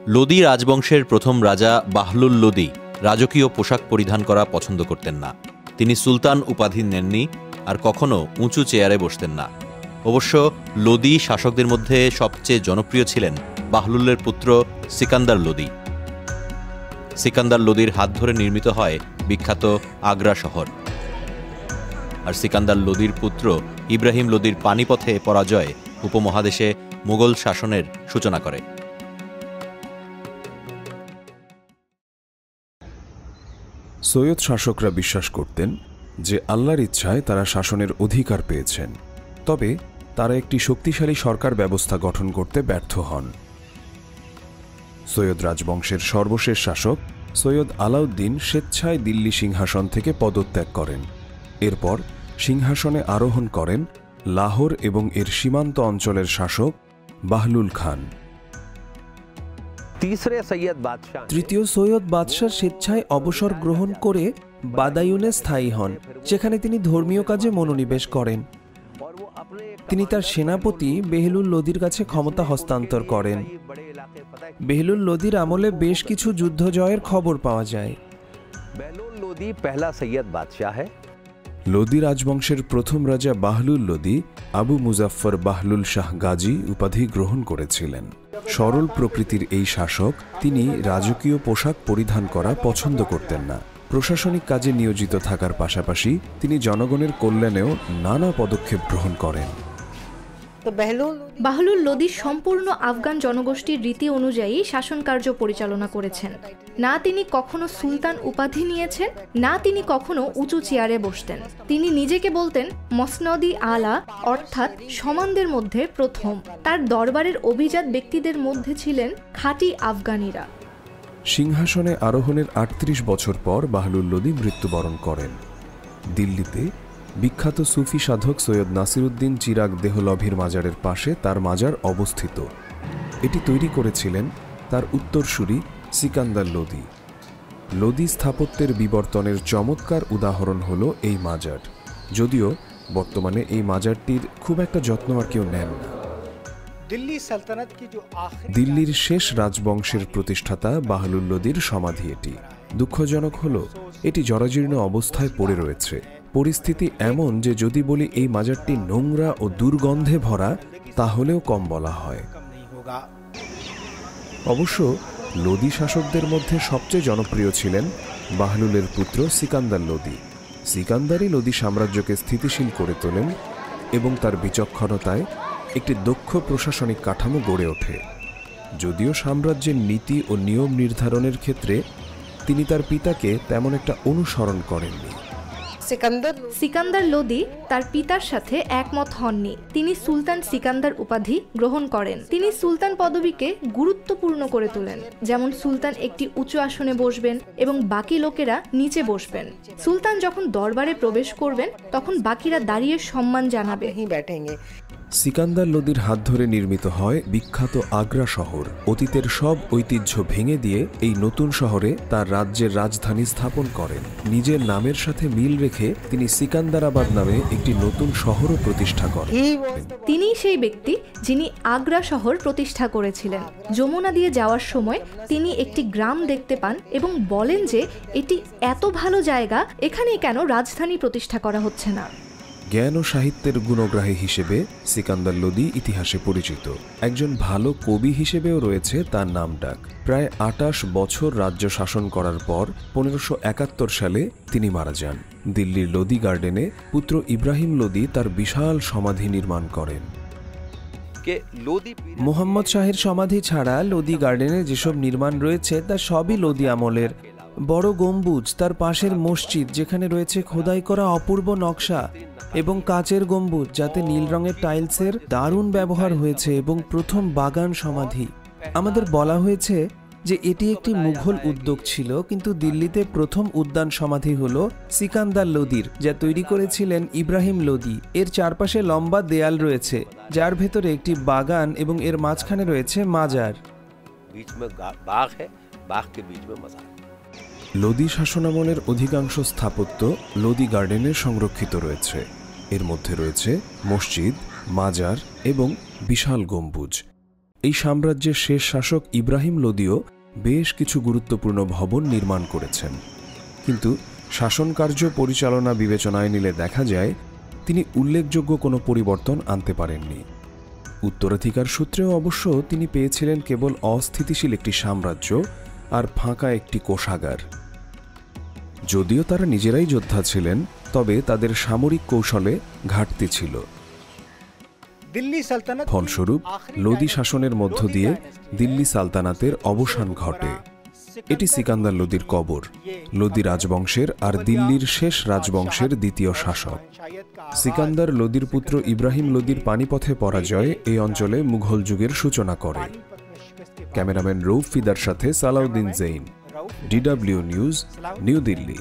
লোদি রাজবংশের প্রথম রাজা বাহলুল লোদি রাজকীয় পোশাক পরিধান করা পছন্দ করতেন না। তিনি সুলতান উপাধি নেননি আর কখনো উঁচু চেয়ারে বসতেন না। অবশ্য লোদি শাসকদের মধ্যে সবচেয়ে জনপ্রিয় ছিলেন বাহলুলের পুত্র সিকান্দার লোদি। সিকান্দার লোদির হাত ধরে নির্মিত হয় বিখ্যাত আগ্রা শহর। আর সিকান্দার লোদির পুত্র ইব্রাহিম লোদির পানিপথে পরাজয় উপমহাদেশে মুঘল শাসনের সূচনা করে। সৈয়দ শাসকরা বিশ্বাস করতেন যে আল্লাহর ইচ্ছায় তারা শাসনের অধিকার পেয়েছেন, তবে তারা একটি শক্তিশালী সরকার ব্যবস্থা গঠন করতে ব্যর্থ হন। সৈয়দ রাজবংশের সর্বশেষ শাসক সৈয়দ আলাউদ্দিন স্বেচ্ছায় দিল্লি সিংহাসন থেকে পদত্যাগ করেন। এরপর সিংহাসনে আরোহণ করেন লাহোর এবং এর সীমান্ত অঞ্চলের শাসক বাহলুল খান। তৃতীয় সৈয়দ বাদশাহ স্বেচ্ছায় অবসর গ্রহণ করে বাদায়ুনে স্থায়ী হন, যেখানে তিনি ধর্মীয় কাজে মনোনিবেশ করেন। তিনি তার সেনাপতি বেহলুল লোদির কাছে ক্ষমতা হস্তান্তর করেন। বেহলুল লোদির আমলে বেশ কিছু যুদ্ধ জয়ের খবর পাওয়া যায়। লোদি রাজবংশের প্রথম রাজা বাহলুল লোদি আবু মুজাফফর বাহলুল শাহ গাজী উপাধি গ্রহণ করেছিলেন। সরল প্রকৃতির এই শাসক তিনি রাজকীয় পোশাক পরিধান করা পছন্দ করতেন না। প্রশাসনিক কাজে নিয়োজিত থাকার পাশাপাশি তিনি জনগণের কল্যাণেও নানা পদক্ষেপ গ্রহণ করেন। বাহলুল লোদি সম্পূর্ণ আফগান জনগোষ্ঠীর রীতি অনুযায়ী শাসন কার্য পরিচালনা করেছেন। না তিনি কখনো সুলতান উপাধি নিয়েছেন, না তিনি কখনো উঁচু চেয়ারে বসতেন। তিনি নিজেকে বলতেন মসনদি আলা, অর্থাৎ সমানদের মধ্যে প্রথম। তার দরবারের অভিজাত ব্যক্তিদের মধ্যে ছিলেন খাঁটি আফগানিরা। সিংহাসনে আরোহণের ৩৮ বছর পর বাহলুল লোদি মৃত্যুবরণ করেন। দিল্লিতে বিখ্যাত সুফি সাধক সৈয়দ নাসিরুদ্দিন চিরাগ দেহলভির মাজারের পাশে তার মাজার অবস্থিত। এটি তৈরি করেছিলেন তার উত্তরসূরি সিকান্দার লোদি। লোদি স্থাপত্যের বিবর্তনের চমৎকার উদাহরণ হল এই মাজার, যদিও বর্তমানে এই মাজারটির খুব একটা যত্ন আর কেউ নেন না। দিল্লির শেষ রাজবংশের প্রতিষ্ঠাতা বাহলুল লোদির সমাধি এটি। দুঃখজনক হল এটি জরাজীর্ণ অবস্থায় পড়ে রয়েছে। পরিস্থিতি এমন যে যদি বলি এই মাজারটি নোংরা ও দুর্গন্ধে ভরা, তাহলেও কম বলা হয়। অবশ্য লোদি শাসকদের মধ্যে সবচেয়ে জনপ্রিয় ছিলেন বাহলুলের পুত্র সিকান্দার লোদি। সিকান্দারই লোদি সাম্রাজ্যকে স্থিতিশীল করে তোলেন এবং তার বিচক্ষণতায় একটি দক্ষ প্রশাসনিক কাঠামো গড়ে ওঠে। যদিও সাম্রাজ্যের নীতি ও নিয়ম নির্ধারণের ক্ষেত্রে তিনি তার পিতাকে তেমন একটা অনুসরণ করেননি। সিকান্দার লোদি তার পিতার সাথে একমত হননি। তিনি সুলতান সিকান্দার উপাধি গ্রহণ করেন। তিনি সুলতান পদবীকে গুরুত্বপূর্ণ করে তোলেন, যেমন সুলতান একটি উঁচু আসনে বসবেন এবং বাকি লোকেরা নিচে বসবেন। সুলতান যখন দরবারে প্রবেশ করবেন তখন বাকিরা দাঁড়িয়ে সম্মান জানাবে। সিকান্দার লোদির হাত ধরে নির্মিত হয় বিখ্যাত আগ্রা শহর। অতীতের সব ঐতিহ্য ভেঙে দিয়ে এই নতুন শহরে তার রাজ্যের রাজধানী স্থাপন করেন। নিজের নামের সাথে মিল রেখে তিনি সিকান্দারাবাদ নামে একটি নতুন শহরও প্রতিষ্ঠা করেন। তিনিই সেই ব্যক্তি যিনি আগ্রা শহর প্রতিষ্ঠা করেছিলেন। যমুনা দিয়ে যাওয়ার সময় তিনি একটি গ্রাম দেখতে পান এবং বলেন যে এটি এত ভালো জায়গা, এখানেই কেন রাজধানী প্রতিষ্ঠা করা হচ্ছে না। জ্ঞান ও সাহিত্যের গুণগ্রাহী হিসেবে সিকান্দার লোদি ইতিহাসে পরিচিত। একজন ভালো কবি হিসেবেও রয়েছে তার নামডাক। প্রায় ২৮ বছর রাজ্য শাসন করার পর ১৫৭১ সালে তিনি মারা যান। দিল্লির লোদি গার্ডেনে পুত্র ইব্রাহিম লোদি তার বিশাল সমাধি নির্মাণ করেন। মোহাম্মদ শাহের সমাধি ছাড়া লোদি গার্ডেনে যেসব নির্মাণ রয়েছে তা সবই লোদি আমলের। বড় গম্বুজ, তার পাশের মসজিদ যেখানে রয়েছে খোদাই করা অপূর্ব নকশা, এবং কাচের গম্বুজ যাতে নীল রঙের টাইলসের দারুণ ব্যবহার হয়েছে, এবং প্রথম বাগান সমাধি। আমাদের বলা হয়েছে যে এটি একটি মুঘল উদ্যোগ ছিল, কিন্তু দিল্লিতে প্রথম উদ্যান সমাধি হল সিকান্দার লোদির, যা তৈরি করেছিলেন ইব্রাহিম লোদি। এর চারপাশে লম্বা দেয়াল রয়েছে যার ভেতরে একটি বাগান এবং এর মাঝখানে রয়েছে মাজার। লোদি শাসনামলের অধিকাংশ স্থাপত্য লোদি গার্ডেনে সংরক্ষিত রয়েছে। এর মধ্যে রয়েছে মসজিদ, মাজার এবং বিশাল গম্বুজ। এই সাম্রাজ্যের শেষ শাসক ইব্রাহিম লোদিও বেশ কিছু গুরুত্বপূর্ণ ভবন নির্মাণ করেছেন, কিন্তু শাসনকার্য পরিচালনা বিবেচনায় নিলে দেখা যায় তিনি উল্লেখযোগ্য কোনো পরিবর্তন আনতে পারেননি। উত্তরাধিকার সূত্রেও অবশ্য তিনি পেয়েছিলেন কেবল অস্থিতিশীল একটি সাম্রাজ্য আর ফাঁকা একটি কোষাগার। যদিও তারা নিজেরাই যোদ্ধা ছিলেন, তবে তাদের সামরিক কৌশলে ঘাটতি ছিল। ফলস্বরূপ লোদি শাসনের মধ্য দিয়ে দিল্লি সালতানাতের অবসান ঘটে। এটি সিকান্দার লোদির কবর, লোদি রাজবংশের আর দিল্লির শেষ রাজবংশের দ্বিতীয় শাসক। সিকান্দার লোদির পুত্র ইব্রাহিম লোদির পানিপথে পরাজয় এই অঞ্চলে মুঘল যুগের সূচনা করে। ক্যামেরাম্যান রৌফ ফিদার সাথে Salahuddin Zain, DW news, New Delhi.